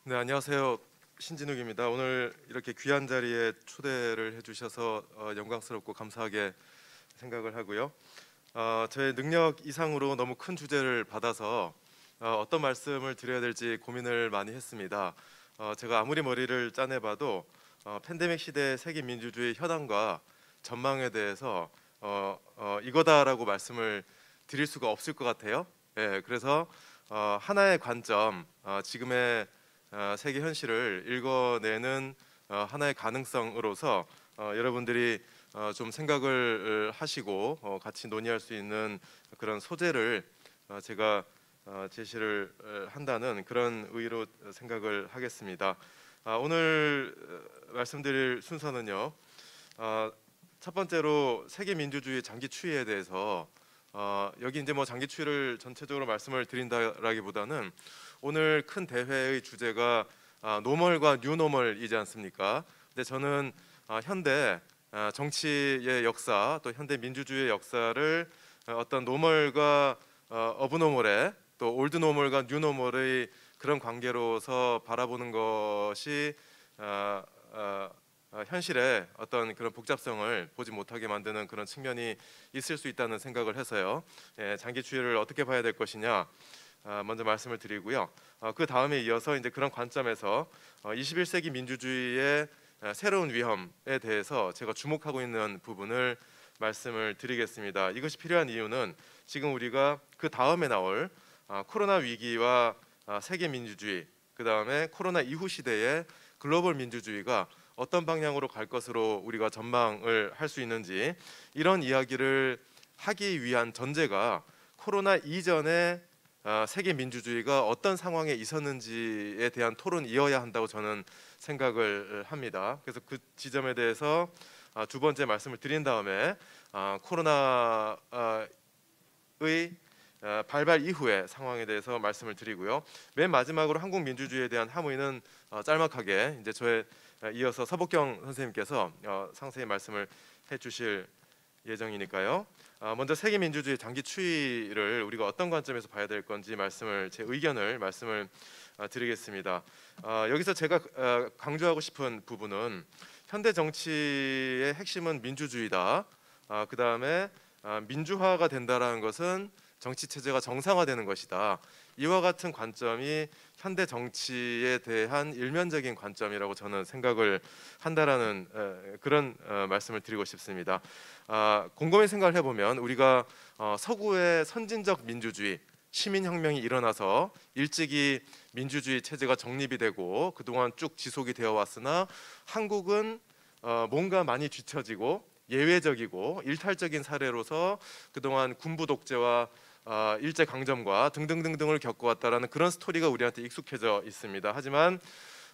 네, 안녕하세요. 신진욱입니다. 오늘 이렇게 귀한 자리에 초대를 해주셔서 영광스럽고 감사하게 생각을 하고요. 저의 능력 이상으로 너무 큰 주제를 받아서 어떤 말씀을 드려야 될지 고민을 많이 했습니다. 제가 아무리 머리를 짜내봐도 팬데믹 시대 세계 민주주의 현황과 전망에 대해서 이거다라고 말씀을 드릴 수가 없을 것 같아요. 예, 그래서 하나의 관점, 지금의 세계 현실을 읽어내는 하나의 가능성으로서 여러분들이 좀 생각을 하시고 같이 논의할 수 있는 그런 소재를 제가 제시를 한다는 그런 의의로 생각을 하겠습니다. 오늘 말씀드릴 순서는요. 첫 번째로 세계 민주주의 장기 추이에 대해서 여기 이제 뭐 장기 추이를 전체적으로 말씀을 드린다라기보다는 오늘 큰 대회의 주제가 노멀과 뉴노멀이지 않습니까? 근데 저는 현대 정치의 역사 또 현대 민주주의의 역사를 어떤 노멀과 어브노멀의 또 올드노멀과 뉴노멀의 그런 관계로서 바라보는 것이 현실의 어떤 그런 복잡성을 보지 못하게 만드는 그런 측면이 있을 수 있다는 생각을 해서요. 장기 추이를 어떻게 봐야 될 것이냐 먼저 말씀을 드리고요. 그 다음에 이어서 이제 그런 관점에서 21세기 민주주의의 새로운 위험에 대해서 제가 주목하고 있는 부분을 말씀을 드리겠습니다. 이것이 필요한 이유는 지금 우리가 그 다음에 나올 코로나 위기와 세계 민주주의, 그 다음에 코로나 이후 시대의 글로벌 민주주의가 어떤 방향으로 갈 것으로 우리가 전망을 할 수 있는지, 이런 이야기를 하기 위한 전제가 코로나 이전에 세계 민주주의가 어떤 상황에 있었는지에 대한 토론이어야 한다고 저는 생각을 합니다. 그래서 그 지점에 대해서 두 번째 말씀을 드린 다음에 코로나의 발발 이후의 상황에 대해서 말씀을 드리고요. 맨 마지막으로 한국 민주주의에 대한 함의는 짤막하게 이제 저의 이어서 서복경 선생님께서 상세히 말씀을 해주실 예정이니까요. 먼저 세계 민주주의 장기 추이를 우리가 어떤 관점에서 봐야 될 건지 제 의견을 말씀을 드리겠습니다. 여기서 제가 강조하고 싶은 부분은 현대 정치의 핵심은 민주주의다. 그 다음에 민주화가 된다라는 것은 정치 체제가 정상화되는 것이다. 이와 같은 관점이 현대 정치에 대한 일면적인 관점이라고 저는 생각을 한다라는 그런 말씀을 드리고 싶습니다. 곰곰이 생각을 해보면 우리가 서구의 선진적 민주주의, 시민혁명이 일어나서 일찍이 민주주의 체제가 정립이 되고 그동안 쭉 지속이 되어 왔으나 한국은 뭔가 많이 뒤처지고 예외적이고 일탈적인 사례로서 그동안 군부 독재와 일제 강점과 등등등등을 겪어왔다라는 그런 스토리가 우리한테 익숙해져 있습니다. 하지만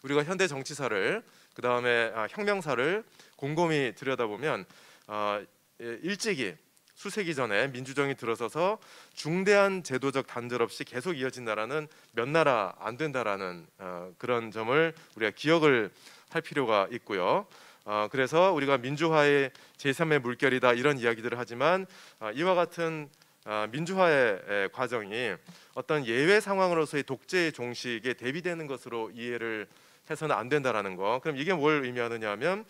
우리가 현대 정치사를 그 다음에 혁명사를 곰곰이 들여다보면 일찍이 수세기 전에 민주정이 들어서서 중대한 제도적 단절 없이 계속 이어진 나라는 몇 나라 안 된다라는 그런 점을 우리가 기억을 할 필요가 있고요. 그래서 우리가 민주화의 제3의 물결이다 이런 이야기들을 하지만 이와 같은 민주화의 과정이 어떤 예외 상황으로서의 독재의 종식에 대비되는 것으로 이해를 해서는 안 된다라는 거. 그럼 이게 뭘 의미하느냐면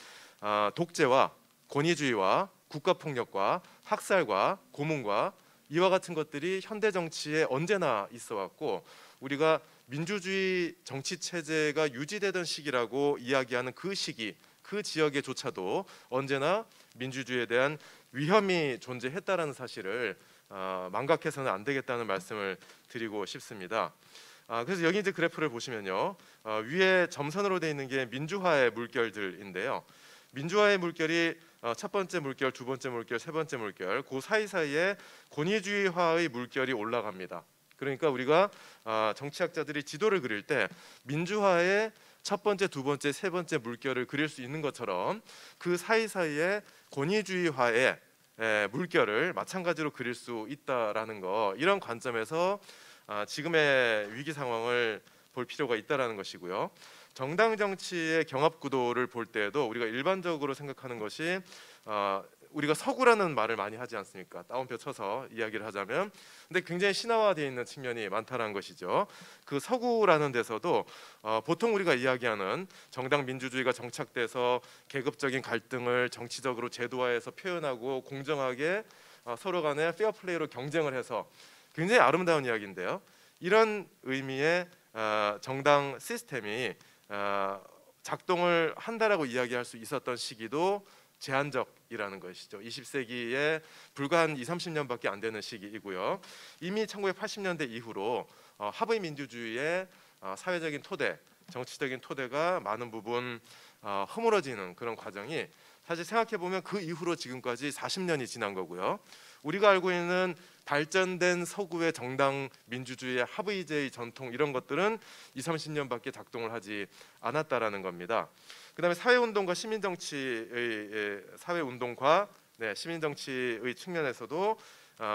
독재와 권위주의와 국가폭력과 학살과 고문과 이와 같은 것들이 현대 정치에 언제나 있어 왔고 우리가 민주주의 정치 체제가 유지되던 시기라고 이야기하는 그 시기, 그 지역에조차도 언제나 민주주의에 대한 위험이 존재했다라는 사실을 망각해서는 안 되겠다는 말씀을 드리고 싶습니다. 그래서 여기 이제 그래프를 보시면요, 위에 점선으로 되어 있는 게 민주화의 물결들인데요. 민주화의 물결이 첫 번째 물결, 두 번째 물결, 세 번째 물결, 그 사이사이에 권위주의화의 물결이 올라갑니다. 그러니까 우리가 정치학자들이 지도를 그릴 때 민주화의 첫 번째, 두 번째, 세 번째 물결을 그릴 수 있는 것처럼 그 사이사이에 권위주의화의 물결을 마찬가지로 그릴 수 있다라는 거, 이런 관점에서 지금의 위기 상황을 볼 필요가 있다라는 것이고요. 정당 정치의 경합 구도를 볼 때에도 우리가 일반적으로 생각하는 것이 우리가 서구라는 말을 많이 하지 않습니까? 따옴표 쳐서 이야기를 하자면, 근데 굉장히 신화화되어 있는 측면이 많다는 것이죠. 그 서구라는 데서도 보통 우리가 이야기하는 정당 민주주의가 정착돼서 계급적인 갈등을 정치적으로 제도화해서 표현하고 공정하게 서로 간에 페어플레이로 경쟁을 해서 굉장히 아름다운 이야기인데요. 이런 의미의 정당 시스템이 작동을 한다라고 이야기할 수 있었던 시기도 제한적이라는 것이죠. 20세기에 불과 한 20, 30년밖에 안 되는 시기이고요. 이미 1980년대 이후로 하브의 민주주의의 사회적인 토대, 정치적인 토대가 많은 부분 허물어지는 그런 과정이 사실 생각해 보면 그 이후로 지금까지 40년이 지난 거고요. 우리가 알고 있는 발전된 서구의 정당 민주주의의 하브이제의 전통 이런 것들은 20, 30년밖에 작동을 하지 않았다라는 겁니다. 그다음에 사회운동과 시민정치의 사회운동과 시민정치의 측면에서도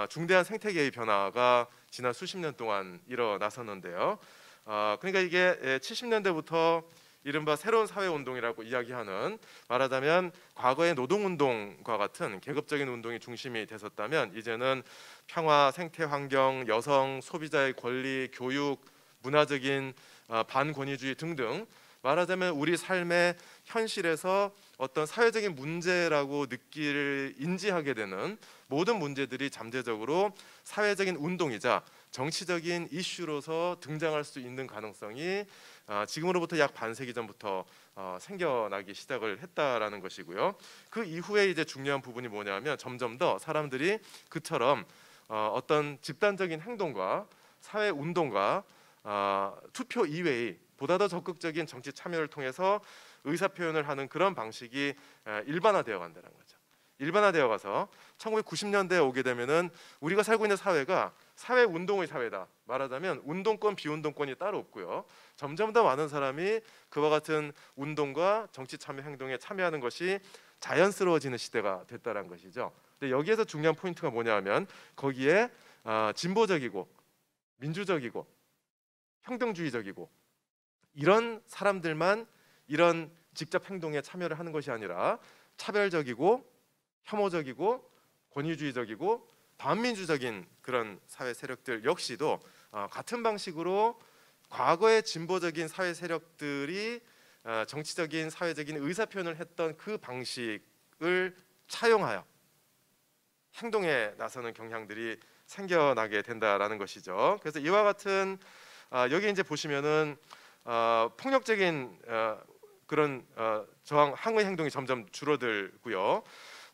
중대한 생태계의 변화가 지난 수십 년 동안 일어났었는데요. 그러니까 이게 70년대부터 이른바 새로운 사회운동이라고 이야기하는, 말하자면 과거의 노동운동과 같은 계급적인 운동이 중심이 됐었다면 이제는 평화, 생태환경, 여성, 소비자의 권리, 교육, 문화적인 반권위주의 등등, 말하자면 우리 삶의 현실에서 어떤 사회적인 문제라고 인지하게 되는 모든 문제들이 잠재적으로 사회적인 운동이자 정치적인 이슈로서 등장할 수 있는 가능성이 지금으로부터 약 반세기 전부터 생겨나기 시작을 했다라는 것이고요. 그 이후에 이제 중요한 부분이 뭐냐면 점점 더 사람들이 그처럼 어떤 집단적인 행동과 사회 운동과 투표 이외의 보다 더 적극적인 정치 참여를 통해서 의사 표현을 하는 그런 방식이 일반화되어 간다는 거죠. 일반화되어 가서 1990년대에 오게 되면은 우리가 살고 있는 사회가 사회 운동의 사회다. 말하자면 운동권, 비운동권이 따로 없고요. 점점 더 많은 사람이 그와 같은 운동과 정치 참여 행동에 참여하는 것이 자연스러워지는 시대가 됐다는 것이죠. 근데 여기에서 중요한 포인트가 뭐냐면 거기에 진보적이고 민주적이고 평등주의적이고 이런 사람들만 이런 직접 행동에 참여를 하는 것이 아니라 차별적이고 혐오적이고 권위주의적이고 반민주적인 그런 사회 세력들 역시도 같은 방식으로 과거의 진보적인 사회 세력들이 정치적인 사회적인 의사 표현을 했던 그 방식을 차용하여 행동에 나서는 경향들이 생겨나게 된다라는 것이죠. 그래서 이와 같은 여기 이제 보시면은 폭력적인 그런 저항 항의 행동이 점점 줄어들고요.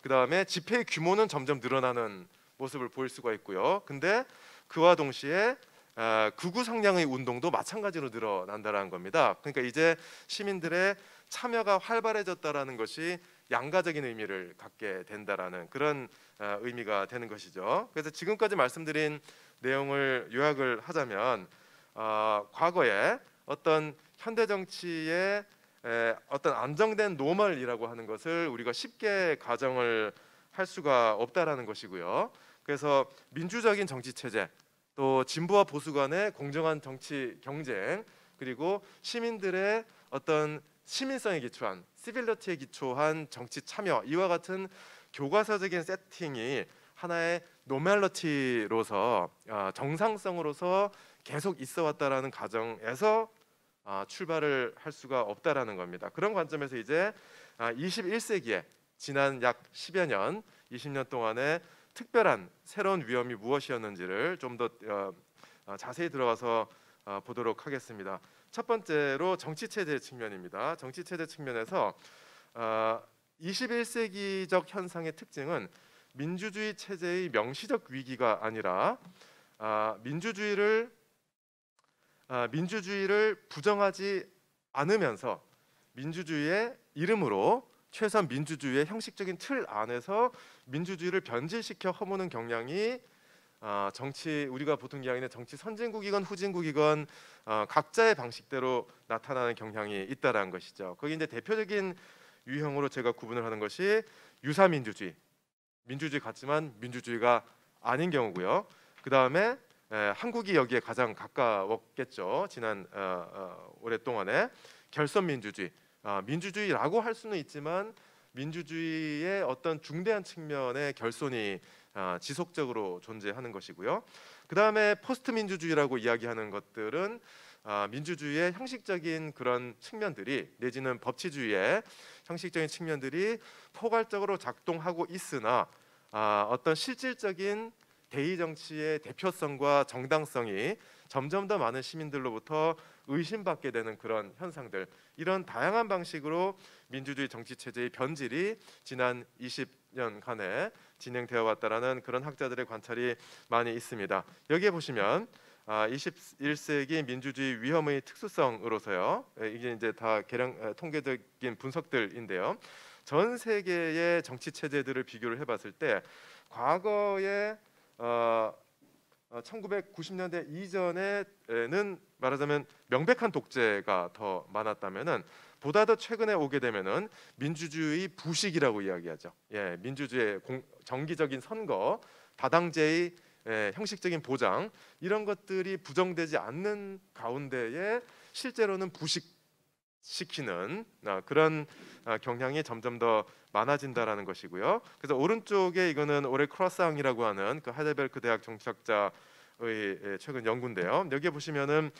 그 다음에 집회의 규모는 점점 늘어나는 모습을 보일 수가 있고요. 근데 그와 동시에 극우 성향의 운동도 마찬가지로 늘어난다는 겁니다. 그러니까 이제 시민들의 참여가 활발해졌다라는 것이 양가적인 의미를 갖게 된다라는 그런 의미가 되는 것이죠. 그래서 지금까지 말씀드린 내용을 요약을 하자면 과거에 어떤 현대 정치의 어떤 안정된 노멀이라고 하는 것을 우리가 쉽게 가정을 할 수가 없다라는 것이고요. 그래서 민주적인 정치 체제, 또 진보와 보수 간의 공정한 정치 경쟁, 그리고 시민들의 어떤 시민성에 기초한 시빌리티에 기초한 정치 참여, 이와 같은 교과서적인 세팅이 하나의 노멀리티로서 정상성으로서 계속 있어 왔다라는 가정에서 출발을 할 수가 없다라는 겁니다. 그런 관점에서 이제 21세기에 지난 약 10여 년, 20년 동안의 특별한 새로운 위험이 무엇이었는지를 좀 더 자세히 들어가서 보도록 하겠습니다. 첫 번째로 정치 체제 측면입니다. 정치 체제 측면에서 21세기적 현상의 특징은 민주주의 체제의 명시적 위기가 아니라 민주주의를 부정하지 않으면서 민주주의의 이름으로 최소한 민주주의의 형식적인 틀 안에서 민주주의를 변질시켜 허무는 경향이 정치, 우리가 보통 이야기하는 정치 선진국이건 후진국이건 각자의 방식대로 나타나는 경향이 있다라는 것이죠. 거기 이제 대표적인 유형으로 제가 구분을 하는 것이 유사민주주의, 민주주의 같지만 민주주의가 아닌 경우고요. 그 다음에 한국이 여기에 가장 가까웠겠죠. 지난 오랫동안에 결선민주주의, 민주주의라고 할 수는 있지만 민주주의의 어떤 중대한 측면의 결손이 지속적으로 존재하는 것이고요. 그 다음에 포스트 민주주의라고 이야기하는 것들은 민주주의의 형식적인 그런 측면들이 내지는 법치주의의 형식적인 측면들이 포괄적으로 작동하고 있으나 어떤 실질적인 대의 정치의 대표성과 정당성이 점점 더 많은 시민들로부터 의심받게 되는 그런 현상들, 이런 다양한 방식으로 민주주의 정치 체제의 변질이 지난 20년간에 진행되어 왔다라는 그런 학자들의 관찰이 많이 있습니다. 여기에 보시면 21세기 민주주의 위험의 특수성으로서요. 이게 이제 다 통계적인 분석들인데요. 전 세계의 정치 체제들을 비교를 해봤을 때 과거에 1990년대 이전에는 말하자면 명백한 독재가 더 많았다면은 보다 더 최근에 오게 되면은 민주주의 부식이라고 이야기하죠. 예, 민주주의 정기적인 선거, 다당제의 형식적인 보장, 이런 것들이 부정되지 않는 가운데에 실제로는 부식시키는 그런 경향이 점점 더 많아진다라는 것이고요. 그래서 오른쪽에 이거는 오레 크로상이라고 하는 그 하이델베르크 대학 정치학자의 최근 연구인데요. 여기에 보시면은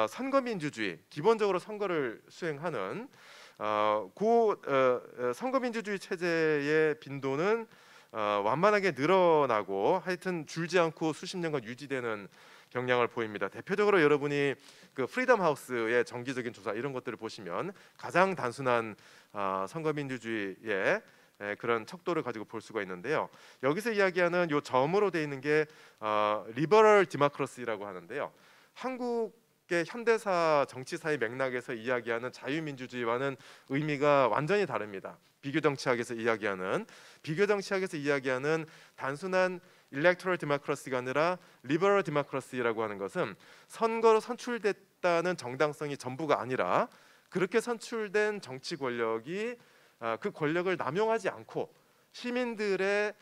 선거 민주주의, 기본적으로 선거를 수행하는 선거 민주주의 체제의 빈도는 완만하게 늘어나고 하여튼 줄지 않고 수십 년간 유지되는 경향을 보입니다. 대표적으로 여러분이 그 프리덤 하우스의 정기적인 조사 이런 것들을 보시면 가장 단순한 선거 민주주의의 그런 척도를 가지고 볼 수가 있는데요. 여기서 이야기하는 요 점으로 되어 있는 게 리버럴 디모크라시라고 하는데요. 한국의 현대사 정치사의 맥락에서 이야기하는 자유민주주의와는 의미가 완전히 다릅니다. 비교 정치학에서 이야기하는 단순한 일렉토럴 디모크라시가 아니라 리버럴 디모크라시라고 하는 것은 선거로 선출됐다는 정당성이 전부가 아니라 그렇게 선출된 정치 권력이 그 권력을 남용하지 않고 시민들의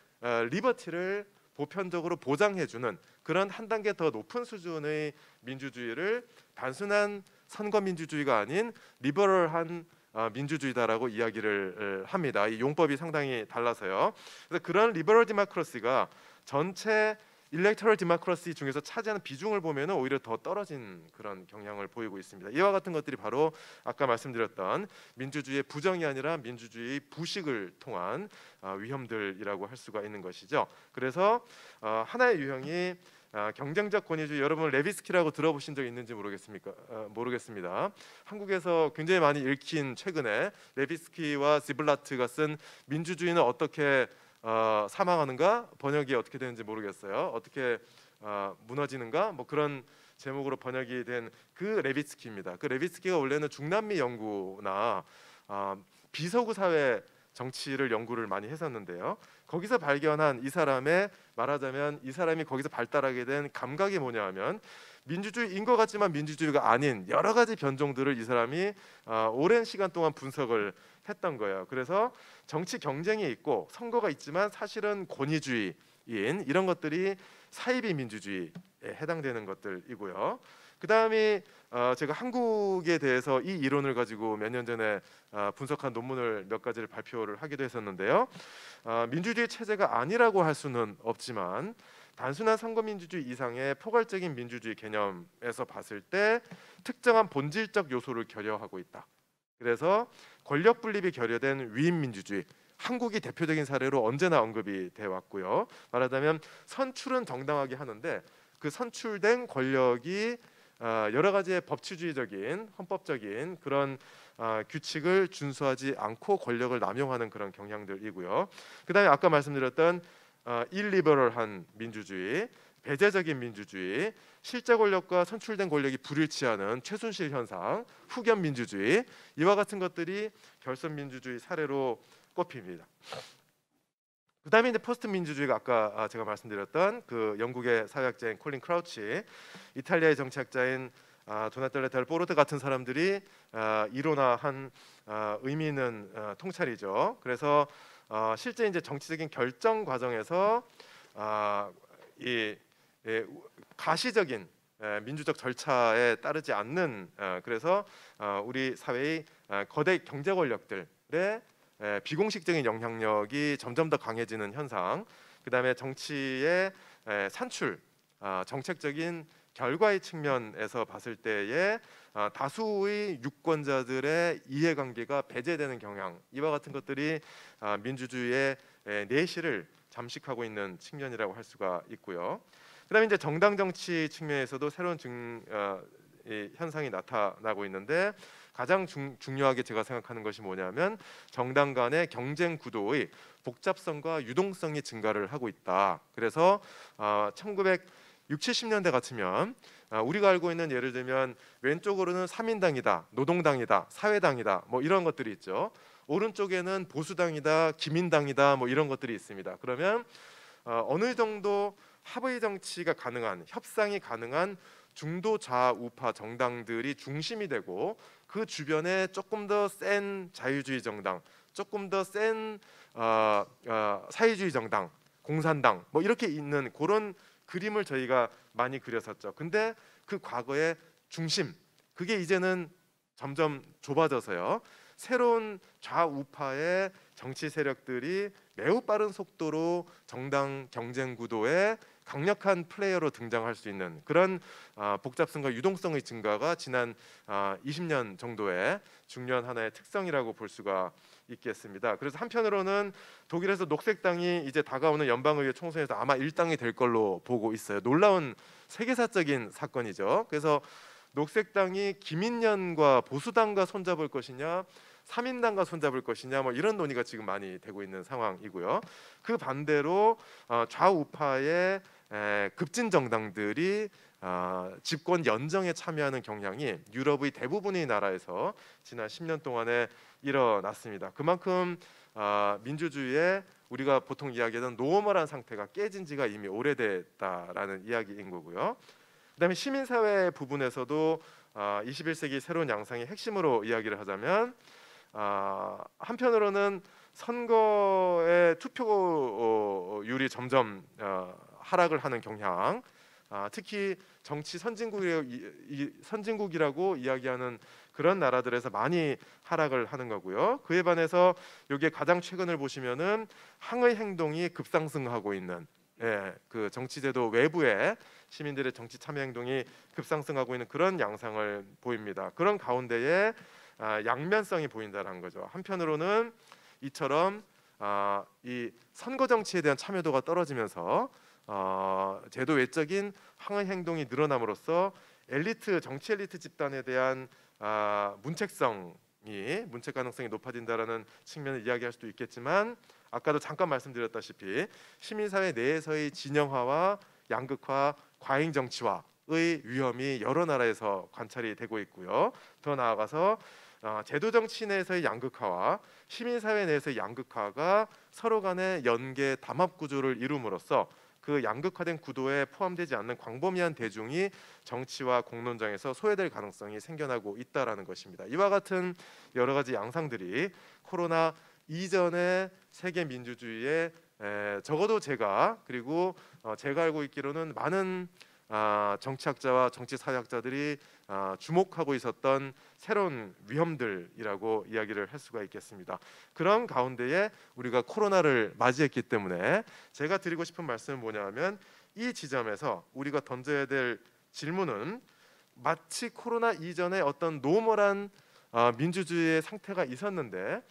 리버티를 보편적으로 보장해주는 그런 한 단계 더 높은 수준의 민주주의를 단순한 선거 민주주의가 아닌 리버럴한 민주주의다라고 이야기를 합니다. 이 용법이 상당히 달라서요. 그래서 그런 리버럴 디모크라시가 전체 일렉토럴 디모크라시 중에서 차지하는 비중을 보면 오히려 더 떨어진 그런 경향을 보이고 있습니다. 이와 같은 것들이 바로 아까 말씀드렸던 민주주의의 부정이 아니라 민주주의 부식을 통한 위험들이라고 할 수가 있는 것이죠. 그래서 하나의 유형이 경쟁적 권위주의, 여러분 레비스키라고 들어보신 적 있는지 모르겠습니다. 한국에서 굉장히 많이 읽힌 최근에 레비스키와 지블라트가 쓴 민주주의는 어떻게 사망하는가, 번역이 어떻게 되는지 모르겠어요. 어떻게 무너지는가, 뭐 그런 제목으로 번역이 된 그 레비스키입니다. 그 레비스키가 원래는 중남미 연구나 비서구 사회 정치를 연구를 많이 했었는데요. 거기서 발견한 이 사람의, 말하자면 이 사람이 거기서 발달하게 된 감각이 뭐냐 하면 민주주의인 것 같지만 민주주의가 아닌 여러 가지 변종들을 이 사람이 오랜 시간 동안 분석을 했던 거예요. 그래서 정치 경쟁이 있고 선거가 있지만 사실은 권위주의인 이런 것들이 사이비 민주주의에 해당되는 것들이고요. 그 다음이 제가 한국에 대해서 이 이론을 가지고 몇 년 전에 분석한 논문을 몇 가지를 발표를 하기도 했었는데요. 민주주의 체제가 아니라고 할 수는 없지만 단순한 선거민주주의 이상의 포괄적인 민주주의 개념에서 봤을 때 특정한 본질적 요소를 결여하고 있다. 그래서 권력 분립이 결여된 위임민주주의, 한국이 대표적인 사례로 언제나 언급이 돼 왔고요. 말하자면 선출은 정당하게 하는데 그 선출된 권력이 여러 가지의 법치주의적인 헌법적인 그런 규칙을 준수하지 않고 권력을 남용하는 그런 경향들이고요. 그다음에 아까 말씀드렸던 일리버럴한 민주주의, 배제적인 민주주의, 실제 권력과 선출된 권력이 불일치하는 최순실 현상, 후견 민주주의, 이와 같은 것들이 결선 민주주의 사례로 꼽힙니다. 그다음에 이제 포스트 민주주의가 아까 제가 말씀드렸던 그 영국의 사회학자인 콜린 크라우치, 이탈리아의 정치학자인 도나텔레 델 포르트 같은 사람들이 이론화한 의미 있는 통찰이죠. 그래서 실제 이제 정치적인 결정 과정에서 이 가시적인 민주적 절차에 따르지 않는 그래서 우리 사회의 거대 경제 권력들의 비공식적인 영향력이 점점 더 강해지는 현상, 그다음에 정치의 산출, 정책적인 결과의 측면에서 봤을 때에 다수의 유권자들의 이해관계가 배제되는 경향, 이와 같은 것들이 민주주의의 내실을 잠식하고 있는 측면이라고 할 수가 있고요. 그다음에 이제 정당 정치 측면에서도 새로운 이 현상이 나타나고 있는데, 가장 중요하게 제가 생각하는 것이 뭐냐면 정당 간의 경쟁 구도의 복잡성과 유동성이 증가를 하고 있다. 그래서 1960, 70년대 같으면 우리가 알고 있는, 예를 들면 왼쪽으로는 삼인당이다, 노동당이다, 사회당이다, 뭐 이런 것들이 있죠. 오른쪽에는 보수당이다, 기민당이다, 뭐 이런 것들이 있습니다. 그러면 어느 정도 합의 정치가 가능한, 협상이 가능한 중도 좌우파 정당들이 중심이 되고, 그 주변에 조금 더 센 자유주의 정당, 조금 더 센 사회주의 정당, 공산당, 뭐 이렇게 있는 그런 그림을 저희가 많이 그렸었죠. 근데 그 과거의 중심, 그게 이제는 점점 좁아져서요, 새로운 좌우파의 정치 세력들이 매우 빠른 속도로 정당 경쟁 구도에 강력한 플레이어로 등장할 수 있는 그런 복잡성과 유동성의 증가가 지난 20년 정도의 중요한 하나의 특성이라고 볼 수가 있겠습니다. 그래서 한편으로는 독일에서 녹색당이 이제 다가오는 연방의회 총선에서 아마 일당이 될 걸로 보고 있어요. 놀라운 세계사적인 사건이죠. 그래서 녹색당이 기민련과 보수당과 손잡을 것이냐, 삼인당과 손잡을 것이냐, 뭐 이런 논의가 지금 많이 되고 있는 상황이고요. 그 반대로 좌우파의 급진 정당들이 집권 연정에 참여하는 경향이 유럽의 대부분의 나라에서 지난 10년 동안에 일어났습니다. 그만큼 민주주의에 우리가 보통 이야기하던 노멀한 상태가 깨진 지가 이미 오래됐다라는 이야기인 거고요. 그다음에 시민사회 부분에서도 21세기 새로운 양상의 핵심으로 이야기를 하자면, 한편으로는 선거의 투표율이 점점 하락을 하는 경향, 특히 정치 선진국이라고 이야기하는 그런 나라들에서 많이 하락을 하는 거고요. 그에 반해서 여기에 가장 최근을 보시면은 항의 행동이 급상승하고 있는, 그 정치제도 외부의 시민들의 정치 참여 행동이 급상승하고 있는 그런 양상을 보입니다. 그런 가운데에 양면성이 보인다는 거죠. 한편으로는 이처럼 이 선거 정치에 대한 참여도가 떨어지면서 제도 외적인 항의 행동이 늘어남으로써 정치 엘리트 집단에 대한 문책 가능성이 높아진다라는 측면을 이야기할 수도 있겠지만, 아까도 잠깐 말씀드렸다시피 시민사회 내에서의 진영화와 양극화, 과잉 정치화의 위험이 여러 나라에서 관찰이 되고 있고요. 더 나아가서 제도 정치 내에서의 양극화와 시민사회 내에서의 양극화가 서로 간의 연계 담합 구조를 이룸으로써 그 양극화된 구도에 포함되지 않는 광범위한 대중이 정치와 공론장에서 소외될 가능성이 생겨나고 있다라는 것입니다. 이와 같은 여러 가지 양상들이 코로나 이전의 세계 민주주의에 적어도 그리고 제가 알고 있기로는 많은 정치학자와 정치사회학자들이 주목하고 있었던 새로운 위험들이라고 이야기를 할 수가 있겠습니다. 그런 가운데에 우리가 코로나를 맞이했기 때문에 제가 드리고 싶은 말씀은 뭐냐면, 이 지점에서 우리가 던져야 될 질문은, 마치 코로나 이전에 어떤 노멀한 민주주의의 상태가 있었는데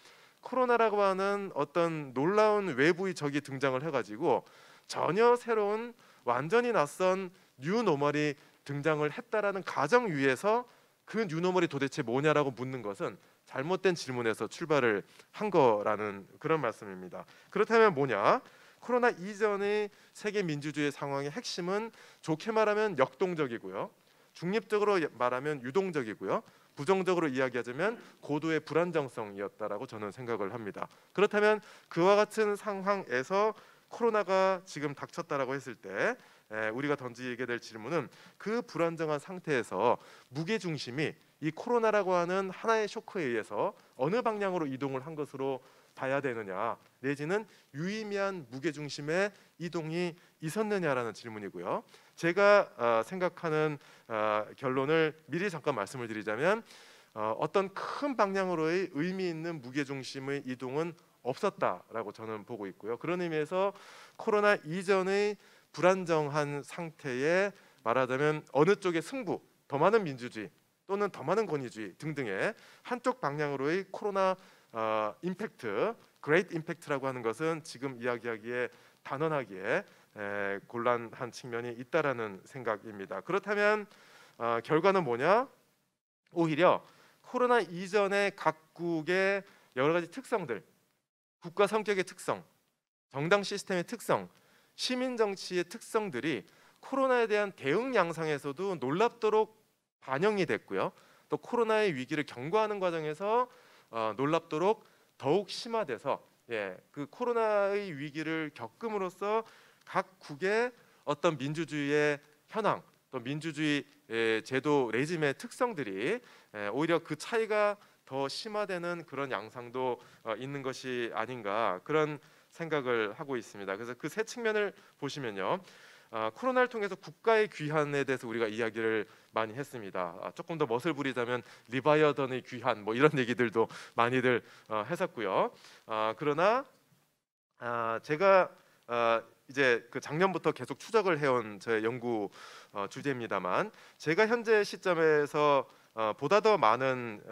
코로나라고 하는 어떤 놀라운 외부의 적이 등장을 해가지고 전혀 새로운, 완전히 낯선 뉴노멀이 등장을 했다라는 가정 위에서 그 뉴노멀이 도대체 뭐냐라고 묻는 것은 잘못된 질문에서 출발을 한 거라는 그런 말씀입니다. 그렇다면 뭐냐? 코로나 이전의 세계 민주주의 상황의 핵심은 좋게 말하면 역동적이고요, 중립적으로 말하면 유동적이고요, 부정적으로 이야기하자면 고도의 불안정성이었다라고 저는 생각을 합니다. 그렇다면 그와 같은 상황에서 코로나가 지금 닥쳤다라고 했을 때 우리가 던지게 될 질문은, 그 불안정한 상태에서 무게 중심이 이 코로나라고 하는 하나의 쇼크에 의해서 어느 방향으로 이동을 한 것으로 봐야 되느냐, 내지는 유의미한 무게 중심의 이동이 있었느냐라는 질문이고요. 제가 생각하는 결론을 미리 잠깐 말씀을 드리자면, 어떤 큰 방향으로의 의미 있는 무게중심의 이동은 없었다라고 저는 보고 있고요. 그런 의미에서 코로나 이전의 불안정한 상태에 말하자면 어느 쪽의 승부, 더 많은 민주주의 또는 더 많은 권위주의 등등의 한쪽 방향으로의 코로나 임팩트, 그레이트 임팩트라고 하는 것은 지금 이야기하기에 단언하기에 곤란한 측면이 있다라는 생각입니다. 그렇다면 결과는 뭐냐? 오히려 코로나 이전의 각국의 여러 가지 특성들, 국가 성격의 특성, 정당 시스템의 특성, 시민 정치의 특성들이 코로나에 대한 대응 양상에서도 놀랍도록 반영이 됐고요. 또 코로나의 위기를 경고하는 과정에서 놀랍도록 더욱 심화돼서 그 코로나의 위기를 겪음으로써 각국의 어떤 민주주의의 현황, 또 민주주의 제도 레짐의 특성들이 오히려 그 차이가 더 심화되는 그런 양상도 있는 것이 아닌가 그런 생각을 하고 있습니다. 그래서 그 세 측면을 보시면요, 코로나를 통해서 국가의 귀환에 대해서 우리가 이야기를 많이 했습니다. 조금 더 멋을 부리자면 리바이어던의 귀환 뭐 이런 얘기들도 많이들 했었고요. 그러나 제가 이제 그 작년부터 계속 추적을 해온 저의 연구 주제입니다만, 제가 현재 시점에서 보다 더 많은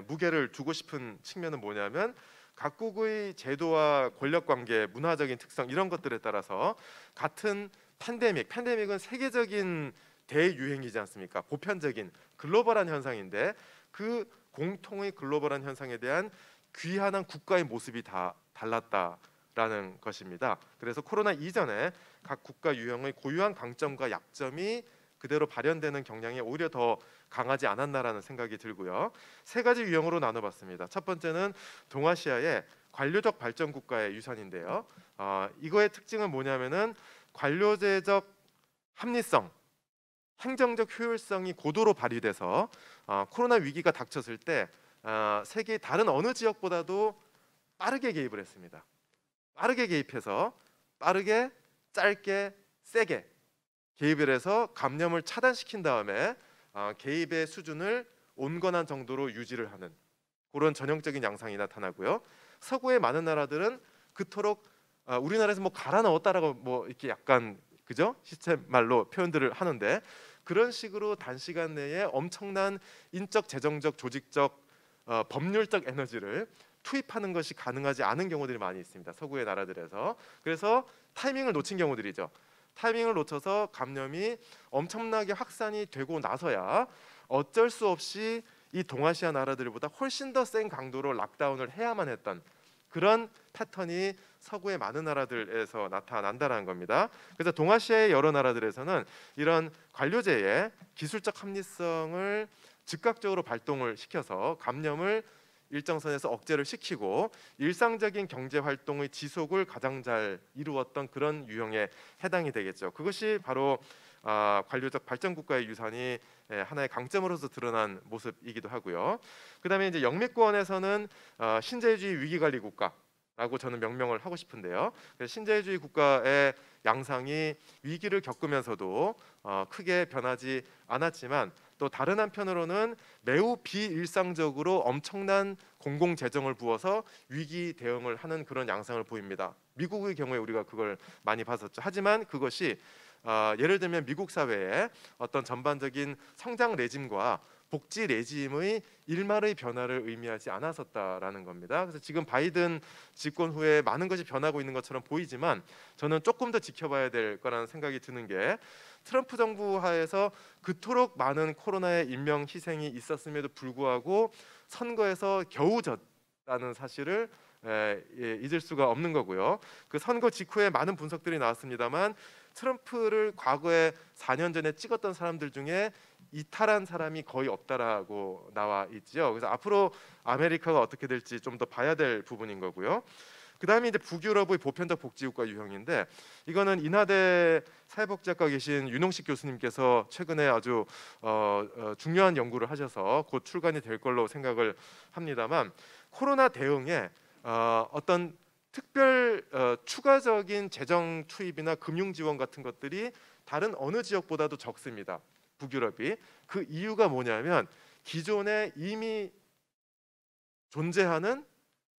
무게를 두고 싶은 측면은 뭐냐면, 각국의 제도와 권력 관계, 문화적인 특성 이런 것들에 따라서 같은 팬데믹은 세계적인 대유행이지 않습니까? 보편적인 글로벌한 현상인데 그 공통의 글로벌한 현상에 대한 귀환한 국가의 모습이 다 달랐다라는 것입니다. 그래서 코로나 이전에 각 국가 유형의 고유한 강점과 약점이 그대로 발현되는 경향이 오히려 더 강하지 않았나라는 생각이 들고요. 세 가지 유형으로 나눠봤습니다. 첫 번째는 동아시아의 관료적 발전 국가의 유산인데요. 이거의 특징은 뭐냐면은 관료제적 합리성, 행정적 효율성이 고도로 발휘돼서 코로나 위기가 닥쳤을 때 세계의 다른 어느 지역보다도 빠르게 개입을 했습니다. 빠르게 개입해서 빠르게, 짧게, 세게 개입을 해서 감염을 차단시킨 다음에 개입의 수준을 온건한 정도로 유지를 하는 그런 전형적인 양상이 나타나고요. 서구의 많은 나라들은 그토록 우리나라에서 뭐 갈아 넣었다라고 뭐 이렇게 약간 그죠? 시스템 말로 표현들을 하는데, 그런 식으로 단시간 내에 엄청난 인적, 재정적, 조직적, 법률적 에너지를 투입하는 것이 가능하지 않은 경우들이 많이 있습니다. 서구의 나라들에서. 그래서 타이밍을 놓친 경우들이죠. 타이밍을 놓쳐서 감염이 엄청나게 확산이 되고 나서야 어쩔 수 없이 이 동아시아 나라들보다 훨씬 더 센 강도로 락다운을 해야만 했던 그런 패턴이 서구의 많은 나라들에서 나타난다는 겁니다. 그래서 동아시아의 여러 나라들에서는 이런 관료제의 기술적 합리성을 즉각적으로 발동을 시켜서 감염을 일정선에서 억제를 시키고 일상적인 경제 활동의 지속을 가장 잘 이루었던 그런 유형에 해당이 되겠죠. 그것이 바로 관료적 발전 국가의 유산이 하나의 강점으로서 드러난 모습이기도 하고요. 그다음에 이제 영미권에서는 신자유주의 위기관리 국가라고 저는 명명을 하고 싶은데요. 신자유주의 국가의 양상이 위기를 겪으면서도 크게 변하지 않았지만, 또 다른 한편으로는 매우 비일상적으로 엄청난 공공 재정을 부어서 위기 대응을 하는 그런 양상을 보입니다. 미국의 경우에 우리가 그걸 많이 봤었죠. 하지만 그것이 예를 들면 미국 사회의 어떤 전반적인 성장 레짐과 복지 레짐의 일말의 변화를 의미하지 않았었다라는 겁니다. 그래서 지금 바이든 집권 후에 많은 것이 변하고 있는 것처럼 보이지만, 저는 조금 더 지켜봐야 될 거라는 생각이 드는 게, 트럼프 정부 하에서 그토록 많은 코로나의 인명 희생이 있었음에도 불구하고 선거에서 겨우 졌다는 사실을 잊을 수가 없는 거고요. 그 선거 직후에 많은 분석들이 나왔습니다만, 트럼프를 과거에 4년 전에 찍었던 사람들 중에 이탈한 사람이 거의 없다라고 나와 있죠. 그래서 앞으로 아메리카가 어떻게 될지 좀 더 봐야 될 부분인 거고요. 그다음에 이제 북유럽의 보편적 복지국가 유형인데, 이거는 인하대 사회복지학과 계신 윤홍식 교수님께서 최근에 아주 중요한 연구를 하셔서 곧 출간이 될 걸로 생각을 합니다만, 코로나 대응에 어떤 특별 추가적인 재정 투입이나 금융 지원 같은 것들이 다른 어느 지역보다도 적습니다. 북유럽이. 그 이유가 뭐냐면 기존에 이미 존재하는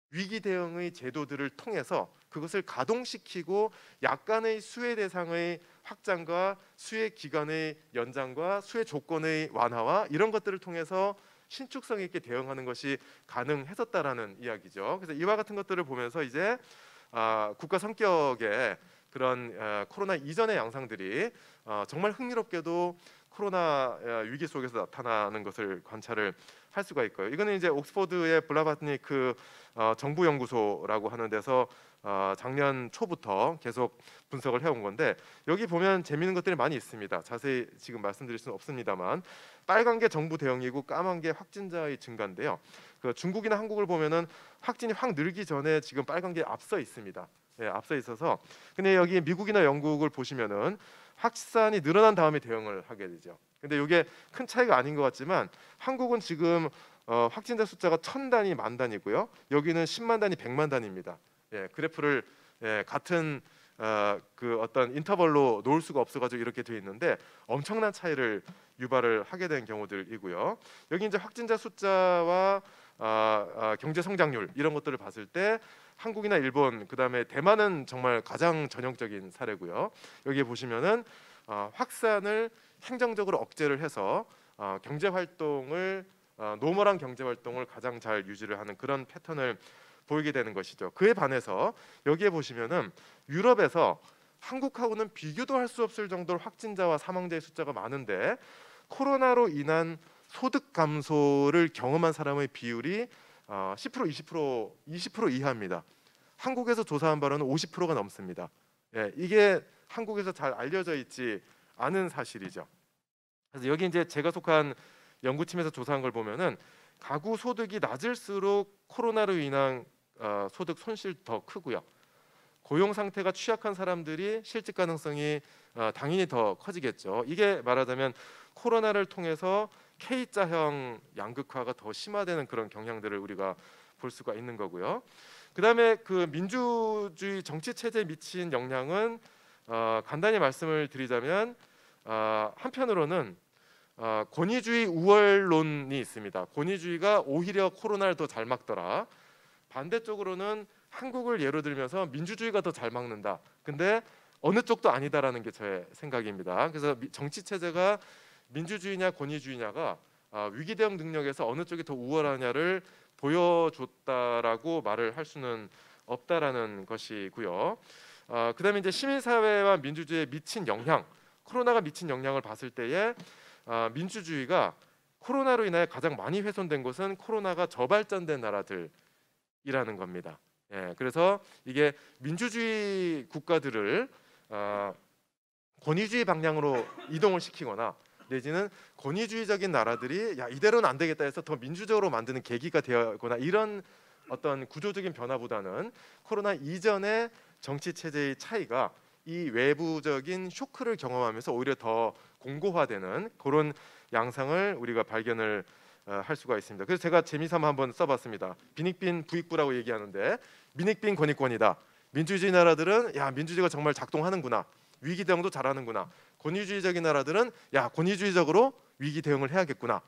위기 대응의 제도들을 통해서 그것을 가동시키고 약간의 수혜 대상의 확장과 수혜 기간의 연장과 수혜 조건의 완화와 이런 것들을 통해서 신축성 있게 대응하는 것이 가능했었다라는 이야기죠. 그래서 이와 같은 것들을 보면서 이제 국가 성격의 그런 코로나 이전의 양상들이 정말 흥미롭게도 코로나 위기 속에서 나타나는 것을 관찰을 할 수가 있고요. 이거는 이제 옥스퍼드의 블라바트니크 정부연구소라고 하는 데서 작년 초부터 계속 분석을 해온 건데 여기 보면 재미있는 것들이 많이 있습니다. 자세히 지금 말씀드릴 수는 없습니다만 빨간 게 정부 대응이고 까만 게 확진자의 증가인데요. 그 중국이나 한국을 보면은 확진이 확 늘기 전에 지금 빨간 게 앞서 있습니다. 예, 앞서 있어서 근데 여기 미국이나 영국을 보시면은 확산이 늘어난 다음에 대응을 하게 되죠. 근데 이게 큰 차이가 아닌 것 같지만 한국은 지금 확진자 숫자가 1000단위 만 단위고요. 여기는 10만 단위 100만 단위입니다. 예, 그래프를 같은 그 어떤 인터벌로 놓을 수가 없어가지고 이렇게 돼 있는데 엄청난 차이를 유발을 하게 된 경우들이고요. 여기 이제 확진자 숫자와 경제 성장률 이런 것들을 봤을 때 한국이나 일본 그다음에 대만은 정말 가장 전형적인 사례고요. 여기 보시면은 확산을 행정적으로 억제를 해서 경제 활동을 노멀한 경제 활동을 가장 잘 유지를 하는 그런 패턴을 보이게 되는 것이죠. 그에 반해서 여기에 보시면은 유럽에서 한국하고는 비교도 할 수 없을 정도로 확진자와 사망자의 숫자가 많은데 코로나로 인한 소득 감소를 경험한 사람의 비율이 10% 20% 이하입니다. 한국에서 조사한 바로는 50%가 넘습니다. 예, 이게 한국에서 잘 알려져 있지 않은 사실이죠. 그래서 여기 이제 제가 속한 연구팀에서 조사한 걸 보면은 가구 소득이 낮을수록 코로나로 인한 소득 손실 더 크고요. 고용 상태가 취약한 사람들이 실직 가능성이 당연히 더 커지겠죠. 이게 말하자면 코로나를 통해서 K자형 양극화가 더 심화되는 그런 경향들을 우리가 볼 수가 있는 거고요. 그다음에 그 민주주의 정치 체제에 미친 영향은 간단히 말씀을 드리자면 한편으로는 권위주의 우월론이 있습니다. 권위주의가 오히려 코로나를 더 잘 막더라. 반대쪽으로는 한국을 예로 들면서 민주주의가 더 잘 막는다. 근데 어느 쪽도 아니다라는 게 저의 생각입니다. 그래서 정치 체제가 민주주의냐 권위주의냐가 위기 대응 능력에서 어느 쪽이 더 우월하냐를 보여줬다라고 말을 할 수는 없다라는 것이고요. 그다음에 이제 시민사회와 민주주의에 미친 영향, 코로나가 미친 영향을 봤을 때에 민주주의가 코로나로 인해 가장 많이 훼손된 곳은 코로나가 저발전된 나라들이라는 겁니다. 예, 그래서 이게 민주주의 국가들을 권위주의 방향으로 이동을 시키거나 내지는 권위주의적인 나라들이 야 이대로는 안 되겠다 해서 더 민주적으로 만드는 계기가 되거나 이런 어떤 구조적인 변화보다는 코로나 이전의 정치 체제의 차이가 이 외부적인 쇼크를 경험하면서 오히려 더 공고화되는 그런 양상을 우리가 발견을 할 수가 있습니다. 그래서 제가 재미삼아 한번 써봤습니다. 빈익빈 부익부라고 얘기하는데 빈익빈 권위권이다. 민주주의 나라들은 야 민주주의가 정말 작동하는구나. 위기 대응도 잘하는구나. 권위주의적인 나라들은 야 권위주의적으로 위기 대응을 해야겠구나.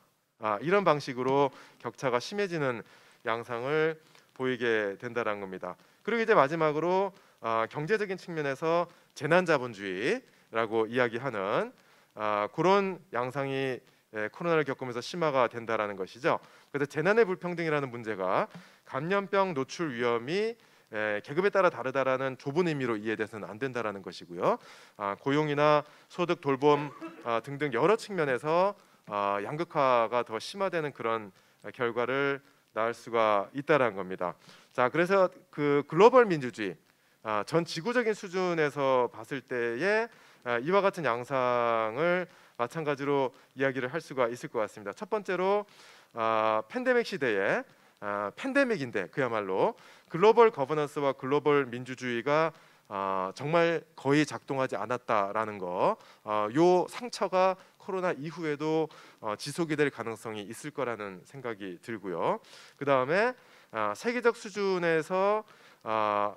이런 방식으로 격차가 심해지는 양상을 보이게 된다는 겁니다. 그리고 이제 마지막으로 경제적인 측면에서 재난자본주의라고 이야기하는 그런 양상이 코로나를 겪으면서 심화가 된다라는 것이죠. 그래서 재난의 불평등이라는 문제가 감염병 노출 위험이 계급에 따라 다르다라는 좁은 의미로 이해돼서는 안 된다라는 것이고요. 고용이나 소득, 돌봄 등등 여러 측면에서 양극화가 더 심화되는 그런 결과를 낳을 수가 있다라는 겁니다. 자, 그래서 그 글로벌 민주주의 전 지구적인 수준에서 봤을 때에 이와 같은 양상을 마찬가지로 이야기를 할 수가 있을 것 같습니다. 첫 번째로 팬데믹 시대에 팬데믹인데 그야말로 글로벌 거버넌스와 글로벌 민주주의가 정말 거의 작동하지 않았다라는 거, 요 상처가 코로나 이후에도 지속이 될 가능성이 있을 거라는 생각이 들고요. 그 다음에 세계적 수준에서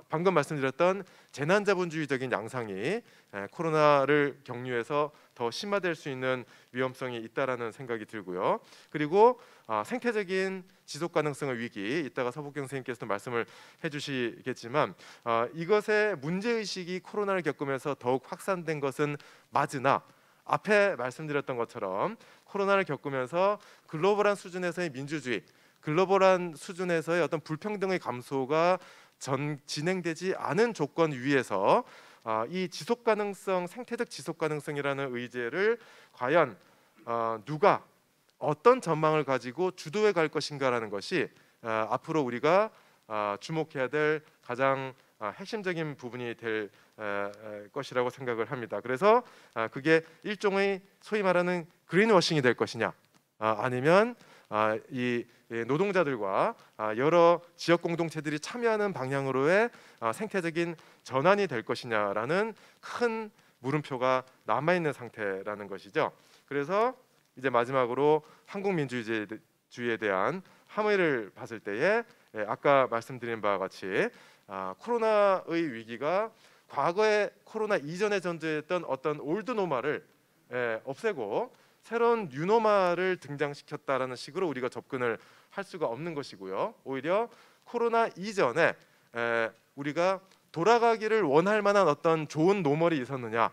방금 말씀드렸던 재난자본주의적인 양상이 코로나를 격류해서 더 심화될 수 있는 위험성이 있다라는 생각이 들고요. 그리고 생태적인 지속 가능성의 위기, 이따가 서복경 선생님께서도 말씀을 해주시겠지만 이것의 문제 의식이 코로나를 겪으면서 더욱 확산된 것은 맞으나 앞에 말씀드렸던 것처럼 코로나를 겪으면서 글로벌한 수준에서의 민주주의, 글로벌한 수준에서의 어떤 불평등의 감소가 진행되지 않은 조건 위에서 이 지속 가능성, 생태적 지속 가능성이라는 의제를 과연 누가 어떤 전망을 가지고 주도해 갈 것인가라는 것이 앞으로 우리가 주목해야 될 가장 핵심적인 부분이 될 것이라고 생각을 합니다. 그래서 그게 일종의 소위 말하는 그린워싱이 될 것이냐, 아니면 이 노동자들과 여러 지역 공동체들이 참여하는 방향으로의 생태적인 전환이 될 것이냐라는 큰 물음표가 남아 있는 상태라는 것이죠. 그래서 이제 마지막으로 한국 민주주의에 대한 함의를 봤을 때에 아까 말씀드린 바와 같이 코로나의 위기가 과거에 코로나 이전에 전제했던 어떤 올드 노멀을 없애고 새로운 뉴노멀을 등장시켰다라는 식으로 우리가 접근을 할 수가 없는 것이고요. 오히려 코로나 이전에 우리가 돌아가기를 원할 만한 어떤 좋은 노멀이 있었느냐,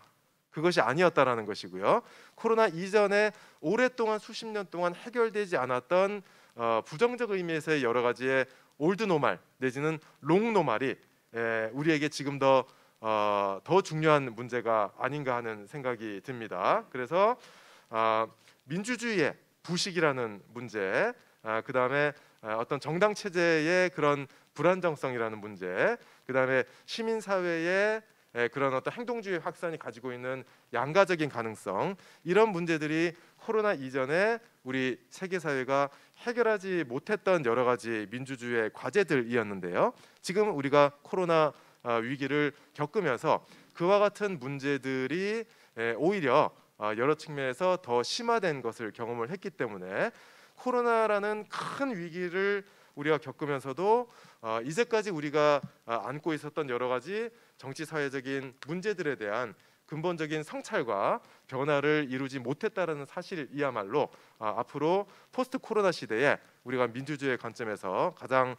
그것이 아니었다라는 것이고요. 코로나 이전에 오랫동안 수십 년 동안 해결되지 않았던 부정적 의미에서의 여러 가지의 올드 노멀 내지는 롱 노멀이 우리에게 지금 더 중요한 문제가 아닌가 하는 생각이 듭니다. 그래서 민주주의의 부식이라는 문제, 그 다음에 어떤 정당 체제의 그런 불안정성이라는 문제, 그 다음에 시민 사회의 그런 어떤 행동주의 확산이 가지고 있는 양가적인 가능성, 이런 문제들이 코로나 이전에 우리 세계 사회가 해결하지 못했던 여러 가지 민주주의의 과제들이었는데요. 지금 우리가 코로나 위기를 겪으면서 그와 같은 문제들이 오히려 여러 측면에서 더 심화된 것을 경험을 했기 때문에 코로나라는 큰 위기를 우리가 겪으면서도 이제까지 우리가 안고 있었던 여러 가지 정치 사회적인 문제들에 대한 근본적인 성찰과 변화를 이루지 못했다라는 사실이야말로 앞으로 포스트 코로나 시대에 우리가 민주주의의 관점에서 가장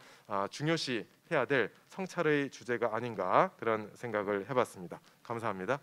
중요시 해야 될 성찰의 주제가 아닌가, 그런 생각을 해봤습니다. 감사합니다.